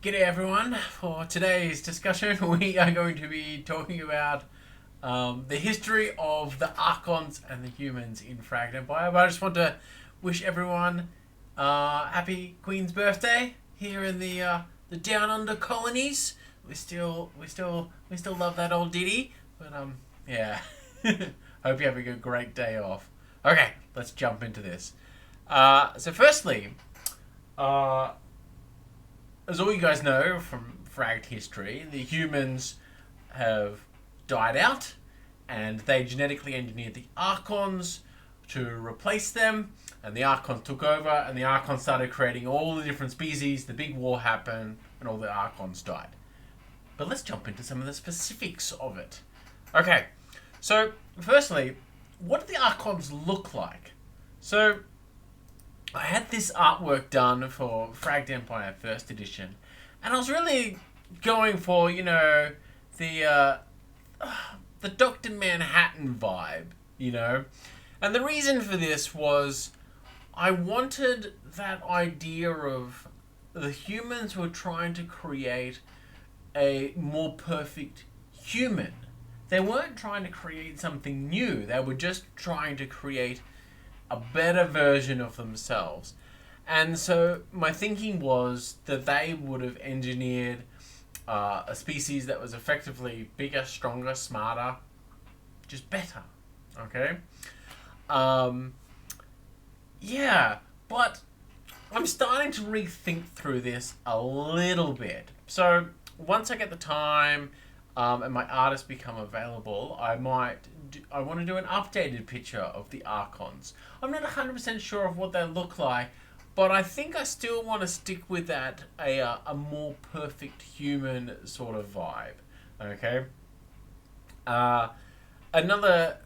G'day everyone. For today's discussion, we are going to be talking about the history of the Archons and the humans in Fragged Empire. But I just want to wish everyone happy Queen's birthday here in the Down Under colonies. We still love that old ditty, but yeah. Hope you're having a great day off. Okay, let's jump into this. So firstly, as all you guys know from Fragged history, the humans have died out and they genetically engineered the Archons to replace them, and the Archons took over and the Archons started creating all the different species. The big war happened and all the Archons died. But let's jump into some of the specifics of it. Okay, so firstly, what do the Archons look like? So I had this artwork done for Fragged Empire First Edition, and I was really going for, the Dr. Manhattan vibe. And the reason for this was I wanted that idea of the humans were trying to create a more perfect human. They weren't trying to create something new. They were just trying to create a better version of themselves. And so my thinking was that they would have engineered a species that was effectively bigger, stronger, smarter, just better. Okay? Yeah, but I'm starting to rethink through this a little bit. So once I get the time and my artists become available, I want to do an updated picture of the Archons. I'm not 100% sure of what they look like, but I think I still want to stick with that, a more perfect human sort of vibe. Okay? Another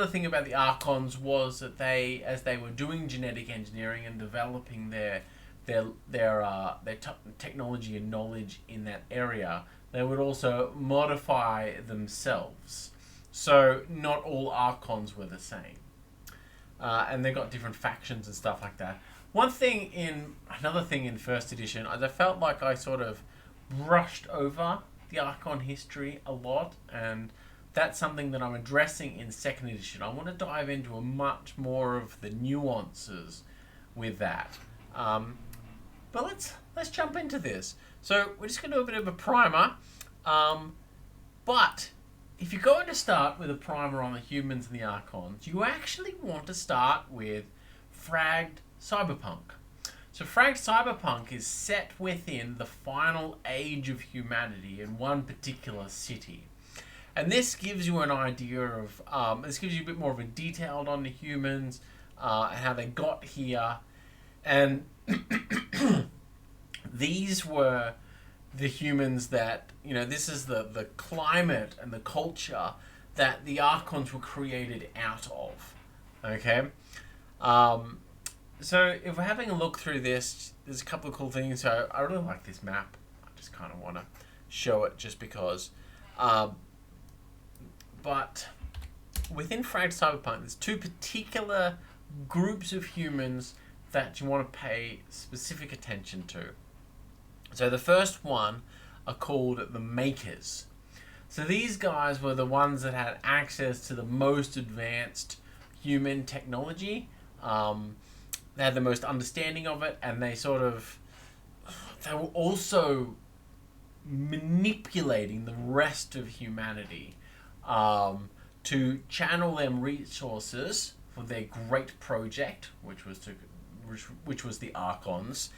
thing about the Archons was that as they were doing genetic engineering and developing their technology and knowledge in that area, they would also modify themselves. So not all Archons were the same. And they got different factions and stuff like that. Another thing in First Edition, I felt like I sort of brushed over the Archon history a lot, and that's something that I'm addressing in Second Edition. I want to dive into a much more of the nuances with that. But let's jump into this. So we're just going to do a bit of a primer. But if you're going to start with a primer on the humans and the Archons, you actually want to start with Fragged Cyberpunk. So Fragged Cyberpunk is set within the final age of humanity in one particular city. And this gives you an idea of, this gives you a bit more of a detailed on the humans, and how they got here. And these were the humans that, this is the climate and the culture that the Archons were created out of. Okay? So if we're having a look through this, there's a couple of cool things. So I really like this map. I just kind of want to show it just because. But within Fragged Cyberpunk, there's two particular groups of humans that you want to pay specific attention to. So the first one are called the Makers. So these guys were the ones that had access to the most advanced human technology. They had the most understanding of it, and they were also manipulating the rest of humanity to channel them resources for their great project, which was the Archons.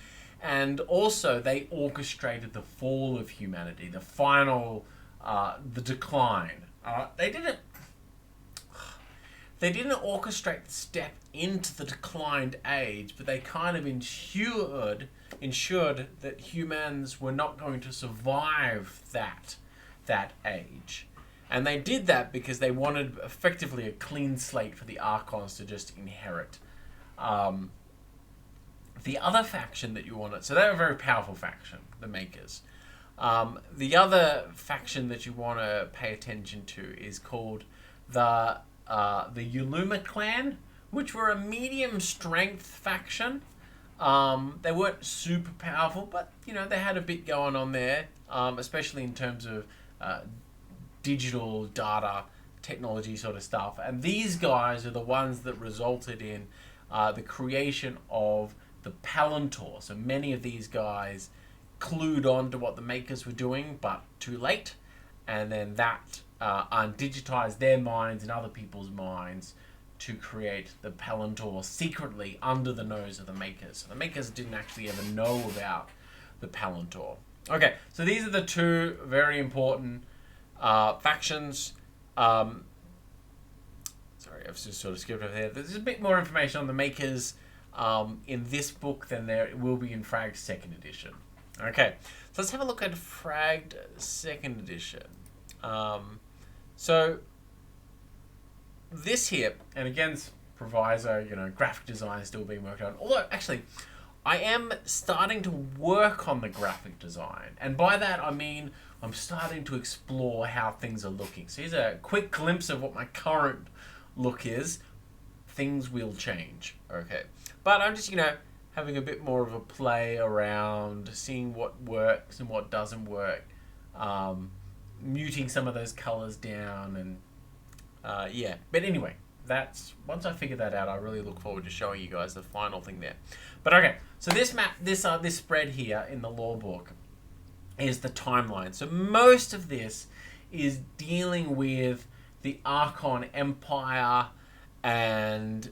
And also, they orchestrated the fall of humanity, the final, the decline. They didn't orchestrate the step into the declined age, but they kind of ensured that humans were not going to survive that age. And they did that because they wanted effectively a clean slate for the Archons to just inherit. The other faction that you wanted, so they're a very powerful faction, the Makers. The other faction that you want to pay attention to is called the Uluma clan, which were a medium strength faction. They weren't super powerful, but they had a bit going on there, especially in terms of digital data technology sort of stuff. And these guys are the ones that resulted in the creation of the Palantor. So many of these guys clued on to what the makers were doing, but too late. And then that undigitized their minds and other people's minds to create the Palantor secretly under the nose of the makers. So the makers didn't actually ever know about the Palantor. Okay, so these are the two very important factions. Sorry, I've just sort of skipped over there. There's a bit more information on the makers in this book than there will be in Fragged 2nd edition. Okay, so let's have a look at Fragged 2nd edition. So this here, and again, proviso, graphic design is still being worked on. Although, actually, I am starting to work on the graphic design. And by that, I mean I'm starting to explore how things are looking. So here's a quick glimpse of what my current look is. Things will change, okay? But I'm just, having a bit more of a play around, seeing what works and what doesn't work. Muting some of those colors down and yeah, but anyway, that's once I figure that out, I really look forward to showing you guys the final thing there. But okay, so this map, this spread here in the lore book is the timeline. So most of this is dealing with the Archon Empire, and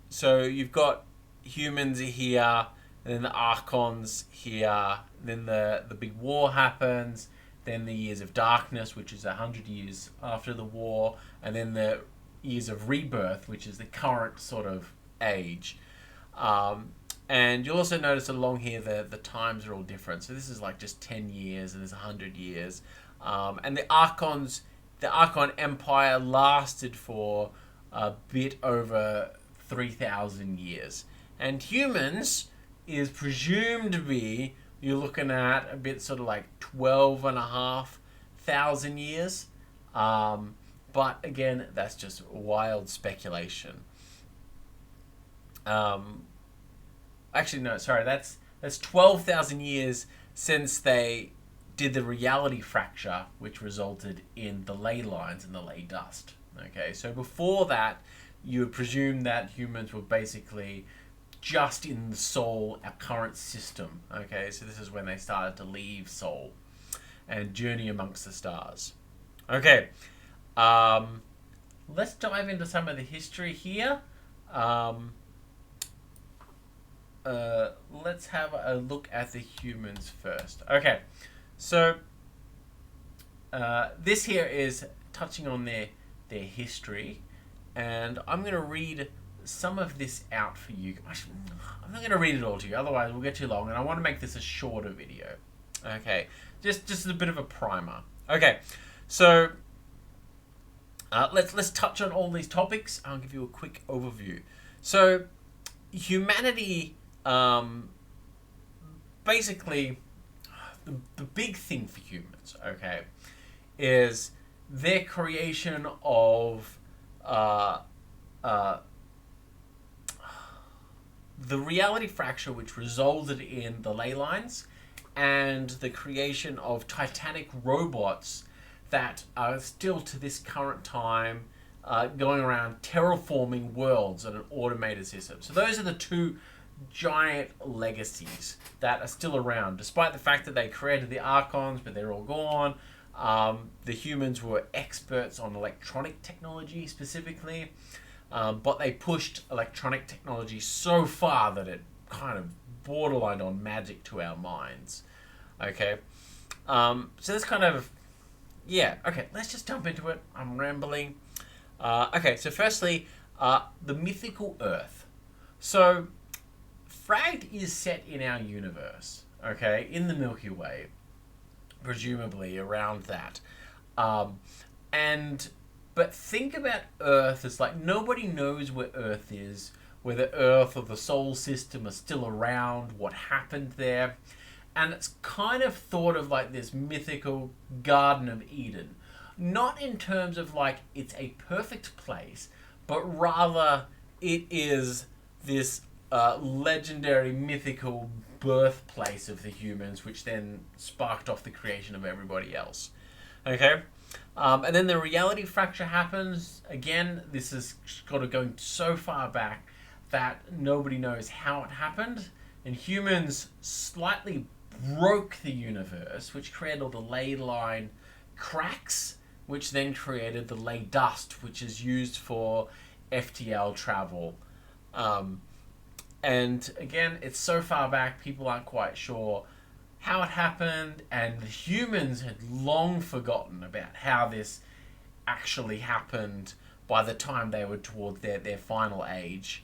so you've got humans here, and then the Archons here, then the big war happens. Then the Years of Darkness, which is 100 years after the war, and then the Years of Rebirth, which is the current sort of age. And you'll also notice along here the times are all different. So this is like just 10 years, and there's 100 years. And the Archons, the Archon Empire lasted for a bit over 3,000 years. And humans is presumed to be, you're looking at a bit sort of like 12,500 years. But again, that's just wild speculation. Actually, no, sorry, that's 12,000 years since they did the reality fracture, which resulted in the ley lines and the ley dust. Okay, so before that, you would presume that humans were basically just in the Sol, our current system. Okay, so this is when they started to leave Sol and journey amongst the stars. Okay, let's dive into some of the history here. Let's have a look at the humans first. Okay, so this here is touching on their history, and I'm going to read some of this out for you. I'm not going to read it all to you, otherwise we'll get too long, and I want to make this a shorter video. Okay, just a bit of a primer. Okay, so let's touch on all these topics. I'll give you a quick overview. So humanity, basically, the big thing for humans, okay, is their creation of the reality fracture, which resulted in the ley lines, and the creation of titanic robots that are still to this current time going around terraforming worlds in an automated system. So those are the two giant legacies that are still around, despite the fact that they created the Archons, but they're all gone. The humans were experts on electronic technology specifically, but they pushed electronic technology so far that it kind of borderlined on magic to our minds. Okay, so that's kind of, yeah, okay, let's just jump into it. I'm rambling. Okay, so firstly, the mythical Earth. So Fragged is set in our universe, okay, in the Milky Way, presumably around that. But think about Earth as like, nobody knows where Earth is, whether Earth or the Sol system are still around, what happened there. And it's kind of thought of like this mythical Garden of Eden. Not in terms of like it's a perfect place, but rather it is this legendary, mythical birthplace of the humans, which then sparked off the creation of everybody else. Okay? And then the reality fracture happens. Again, this is kind of going so far back that nobody knows how it happened. And humans slightly broke the universe, which created all the ley line cracks, which then created the ley dust, which is used for FTL travel. And again, it's so far back, people aren't quite sure how it happened, and the humans had long forgotten about how this actually happened by the time they were towards their final age.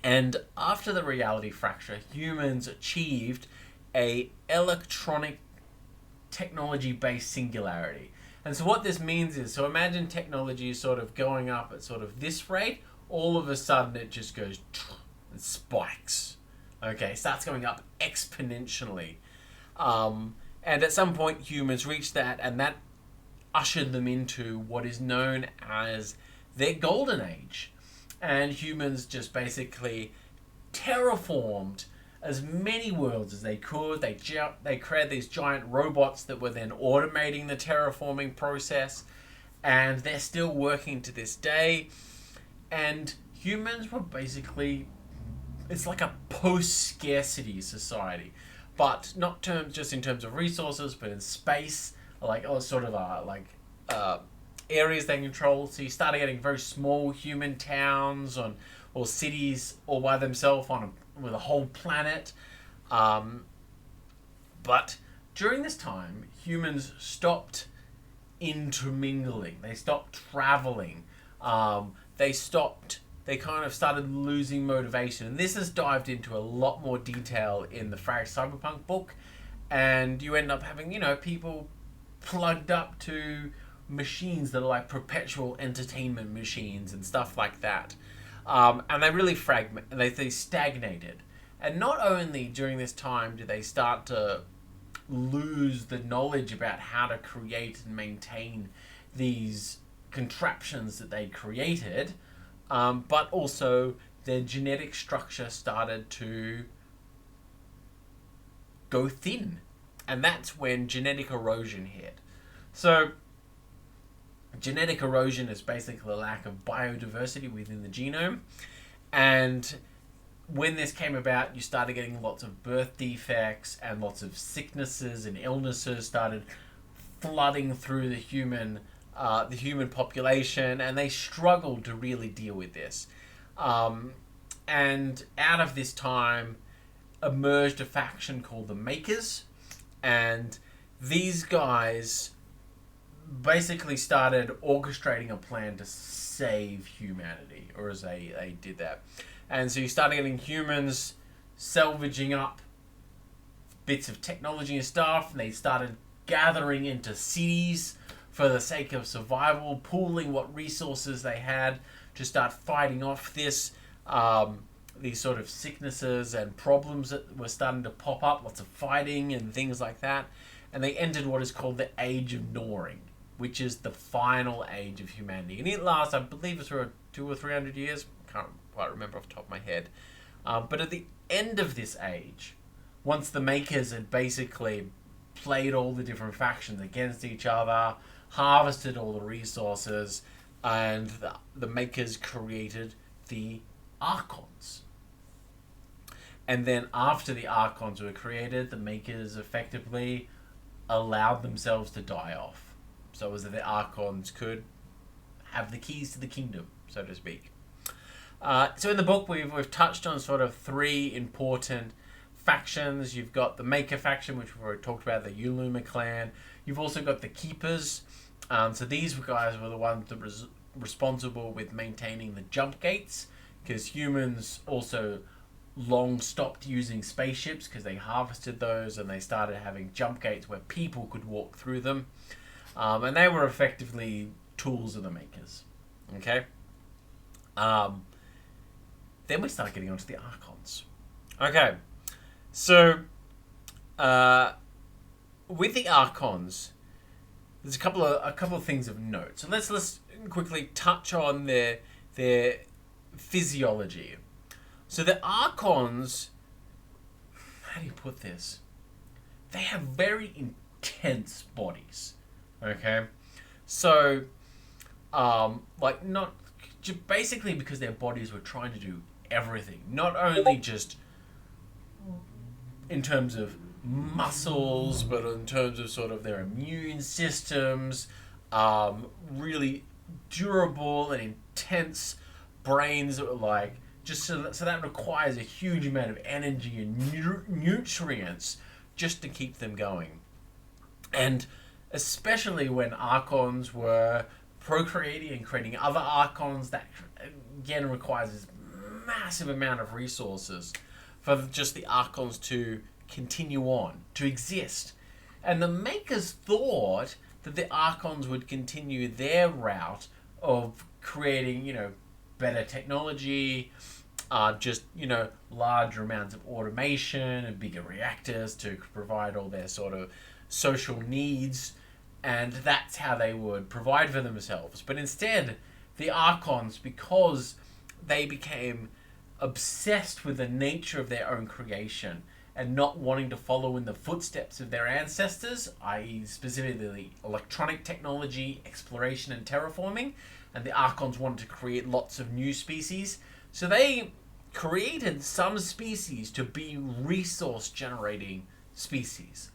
And after the reality fracture, humans achieved a electronic technology-based singularity. And so what this means is, so imagine technology is sort of going up at sort of this rate, all of a sudden it just goes and spikes. Okay, starts going up exponentially. And at some point humans reached that, and that ushered them into what is known as their golden age. And humans just basically terraformed as many worlds as they could. They created these giant robots that were then automating the terraforming process, and they're still working to this day. And humans were basically, it's like a post-scarcity society, but not just in terms of resources, but in space, like areas they control. So you started getting very small human towns or cities all by themselves with a whole planet. But during this time, humans stopped intermingling. They stopped traveling. They kind of started losing motivation. And this is dived into a lot more detail in the Fragged Cyberpunk book. And you end up having, people plugged up to machines that are like perpetual entertainment machines and stuff like that. And they really they stagnated. And not only during this time do they start to lose the knowledge about how to create and maintain these contraptions that they created, but also their genetic structure started to go thin. And that's when genetic erosion hit. So genetic erosion is basically a lack of biodiversity within the genome. And when this came about, you started getting lots of birth defects, and lots of sicknesses and illnesses started flooding through the human population, and they struggled to really deal with this. And out of this time emerged a faction called the Makers, and these guys basically started orchestrating a plan to save humanity, or as they did that. And so you started getting humans salvaging up bits of technology and stuff, and they started gathering into cities for the sake of survival, pooling what resources they had to start fighting off these sort of sicknesses and problems that were starting to pop up, lots of fighting and things like that. And they entered what is called the Age of Gnawing, which is the final age of humanity. And it lasts, I believe it's for 200 or 300 years. Can't quite remember off the top of my head. But at the end of this age, once the Makers had basically played all the different factions against each other, harvested all the resources, and the Makers created the Archons. And then after the Archons were created, the Makers effectively allowed themselves to die off. So it was that the Archons could have the keys to the kingdom, so to speak. So in the book, we've touched on sort of three important factions. You've got the Maker faction, which we've already talked about, the Uluma clan. You've also got the Keepers. So these guys were the ones that were responsible with maintaining the jump gates, because humans also long stopped using spaceships because they harvested those, and they started having jump gates where people could walk through them. And they were effectively tools of the Makers. Okay? Then we start getting onto the Archons. Okay. So, with the Archons, there's a couple of things of note. So let's quickly touch on their physiology. So the Archons, how do you put this? They have very intense bodies. Okay? So, not basically because their bodies were trying to do everything. Not only just in terms of muscles, but in terms of sort of their immune systems, really durable and intense brains that were like, just so that requires a huge amount of energy and nutrients just to keep them going. And especially when Archons were procreating and creating other Archons, that again requires this massive amount of resources for just the Archons to continue on, to exist. And the makers thought that the Archons would continue their route of creating, better technology, larger amounts of automation and bigger reactors to provide all their sort of social needs, and that's how they would provide for themselves. But instead, the Archons, because they became obsessed with the nature of their own creation and not wanting to follow in the footsteps of their ancestors, i.e. specifically electronic technology, exploration and terraforming, and the Archons wanted to create lots of new species, so they created some species to be resource generating species.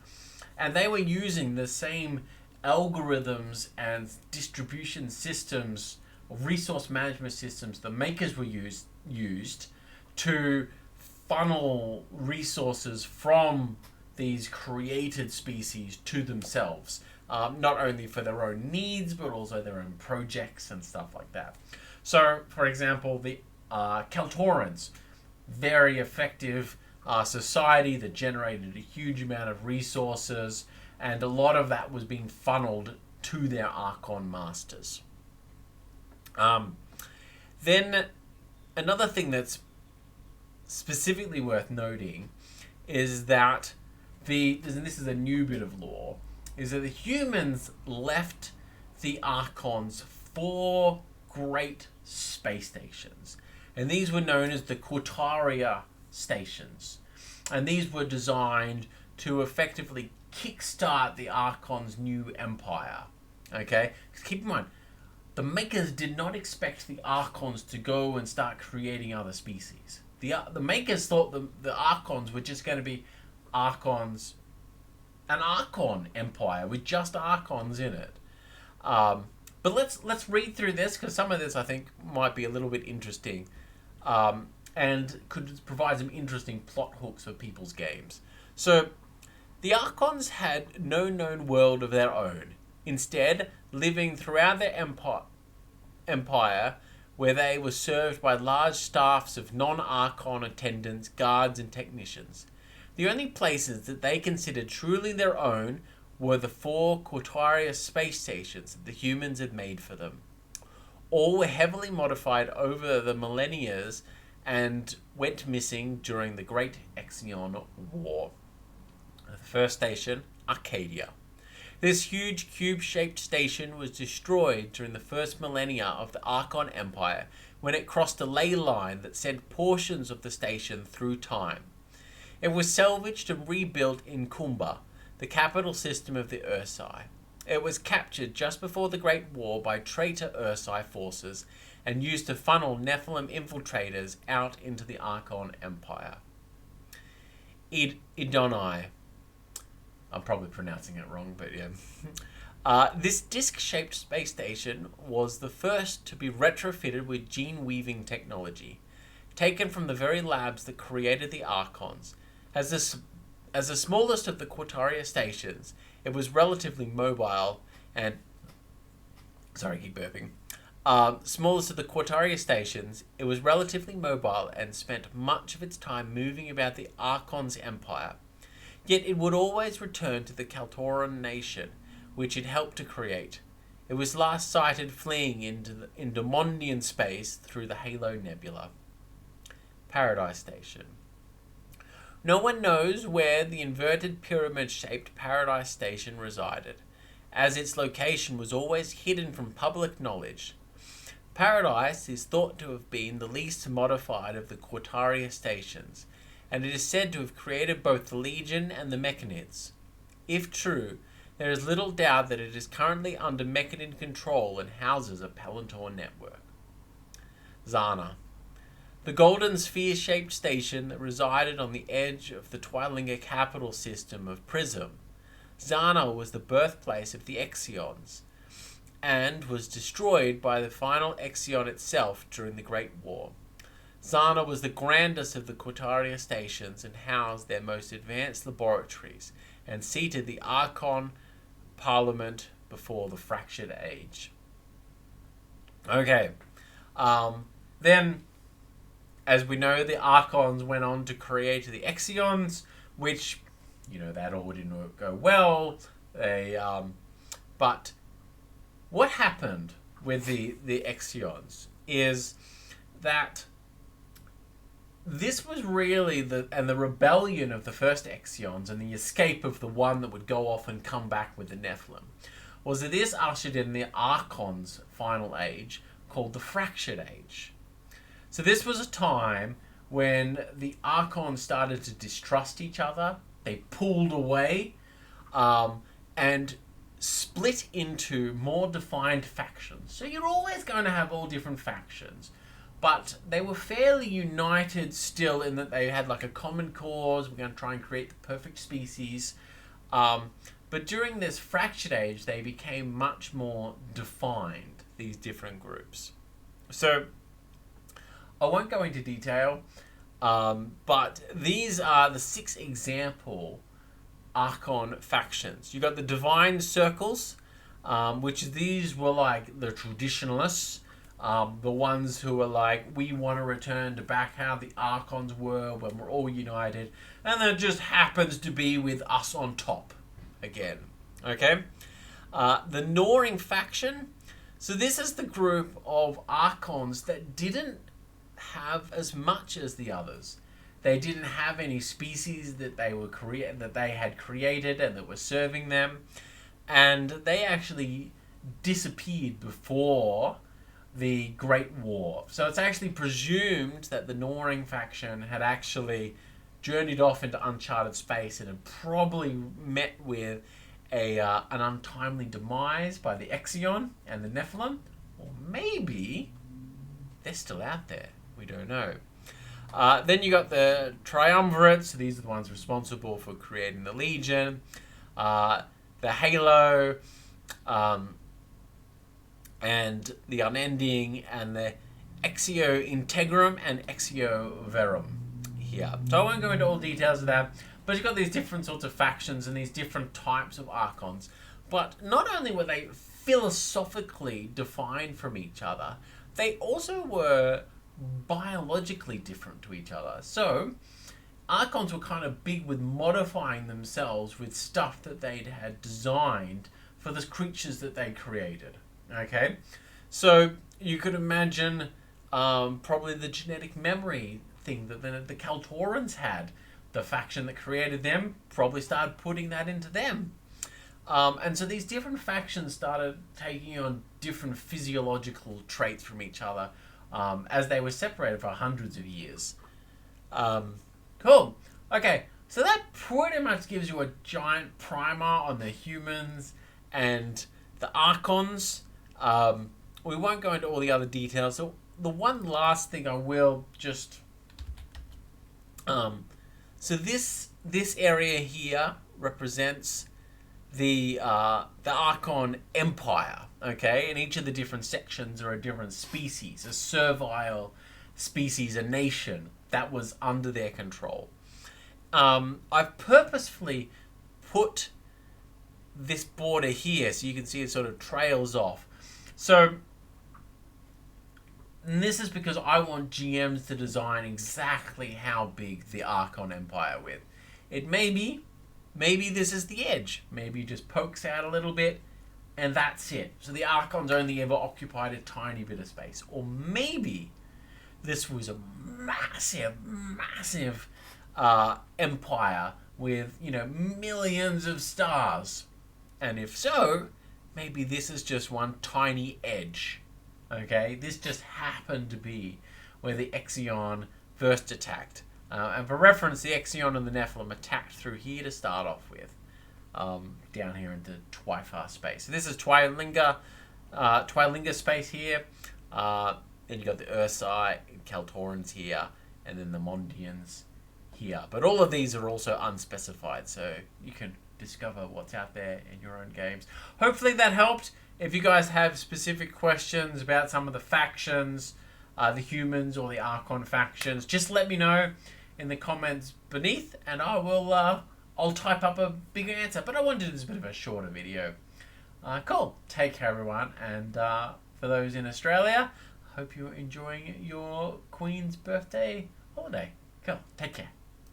And they were using the same algorithms and distribution systems, resource management systems the makers were used to funnel resources from these created species to themselves, not only for their own needs but also their own projects and stuff like that. So, for example, the Kaltorans, very effective society that generated a huge amount of resources, and a lot of that was being funneled to their Archon masters. Then another thing that's specifically worth noting is that and this is a new bit of lore, is that the humans left the Archons 4 great space stations, and these were known as the Quataria stations, and these were designed to effectively kickstart the Archon's new empire. Okay, keep in mind, the makers did not expect the Archons to go and start creating other species. The makers thought the Archons were just going to be Archons, an Archon empire with just Archons in it. But let's read through this, because some of this I think might be a little bit interesting, and could provide some interesting plot hooks for people's games. So, the Archons had no known world of their own, instead living throughout their empire, where they were served by large staffs of non-Archon attendants, guards and technicians. The only places that they considered truly their own were the 4 Quataria space stations that the humans had made for them. All were heavily modified over the millennia and went missing during the Great Exion War. The first station, Arcadia. This huge cube-shaped station was destroyed during the first millennia of the Archon Empire when it crossed a ley line that sent portions of the station through time. It was salvaged and rebuilt in Kumba, the capital system of the Ursai. It was captured just before the Great War by traitor Ursai forces and used to funnel Nephilim infiltrators out into the Archon Empire. Idonai. I'm probably pronouncing it wrong, but yeah. This disc-shaped space station was the first to be retrofitted with gene-weaving technology, taken from the very labs that created the Archons. As the smallest of the Quataria stations, it was relatively mobile and... Sorry, keep burping. Smallest of the Quataria stations, it was relatively mobile and spent much of its time moving about the Archon's empire. Yet it would always return to the Kaltoran nation, which it helped to create. It was last sighted fleeing into Mondian space through the Halo Nebula. Paradise Station. No one knows where the inverted pyramid-shaped Paradise Station resided, as its location was always hidden from public knowledge. Paradise is thought to have been the least modified of the Quataria stations, and it is said to have created both the Legion and the Mechanids. If true, there is little doubt that it is currently under Mechanid control and houses a Palantor network. Zana. The golden sphere-shaped station that resided on the edge of the Twilinga capital system of Prism. Zana was the birthplace of the Exions, and was destroyed by the final Exion itself during the Great War. Zana was the grandest of the Quataria stations and housed their most advanced laboratories, and seated the Archon Parliament before the Fractured Age. Okay. Then, as we know, the Archons went on to create the Exions, which, that all didn't go well. But what happened with the Exions is that this was really the rebellion of the first Exions and the escape of the one that would go off and come back with the Nephilim, was that this ushered in the Archons' final age, called the Fractured Age. So this was a time when the Archons started to distrust each other. They pulled away and split into more defined factions. So you're always going to have all different factions, but they were fairly united still in that they had like a common cause. We're going to try and create the perfect species. But during this Fractured Age, they became much more defined, these different groups. So I won't go into detail, but these are the 6 example Archon factions. You got the Divine Circles, which these were like the traditionalists, the ones who were like, we want to return to back how the Archons were when we're all united, and that just happens to be with us on top again. Okay? The Gnawing faction. So this is the group of Archons that didn't have as much as the others. They didn't have any species that they had created and that were serving them, and they actually disappeared before the Great War. So it's actually presumed that the Gnawing faction had actually journeyed off into uncharted space and had probably met with an untimely demise by the Exion and the Nephilim, or maybe they're still out there. We don't know. Then you got the Triumvirate, so these are the ones responsible for creating the Legion, the Halo, and the Unending, and the Exio Integrum and Exio Verum here. So I won't go into all details of that, but you've got these different sorts of factions and these different types of Archons. But not only were they philosophically defined from each other, they also were biologically different to each other. So Archons were kind of big with modifying themselves with stuff that they'd had designed for the creatures that they created. Okay, so you could imagine probably the genetic memory thing that the Kaltorans had. The faction that created them probably started putting that into them. And so these different factions started taking on different physiological traits from each other as they were separated for hundreds of years. Cool. Okay, so that pretty much gives you a giant primer on the humans and the Archons. We won't go into all the other details. So the one last thing I will just... So this area here represents the Archon Empire, okay? And each of the different sections are a different species, a servile species, a nation that was under their control. I've purposefully put this border here so you can see it sort of trails off. So and this is because I want GMs to design exactly how big the Archon Empire with. It maybe this is the edge. Maybe it just pokes out a little bit and that's it. So the Archons only ever occupied a tiny bit of space. Or maybe this was a massive empire with, millions of stars. And if so, maybe this is just one tiny edge Okay, this just happened to be where the Exion first attacked. And for reference, the Exion and the Nephilim attacked through here to start off with. Down here into Twyfar space. So this is Twilinga space here. Then you got the Ursai, Kaltorans here, and then the Mondians here. But all of these are also unspecified, so you can discover what's out there in your own games. Hopefully that helped. If you guys have specific questions about some of the factions, the humans or the Archon factions, just let me know in the comments beneath, and I will I'll type up a bigger answer. But I wanted this a bit of a shorter video. Cool. Take care, everyone, and for those in Australia, hope you're enjoying your Queen's birthday holiday. Cool. Take care.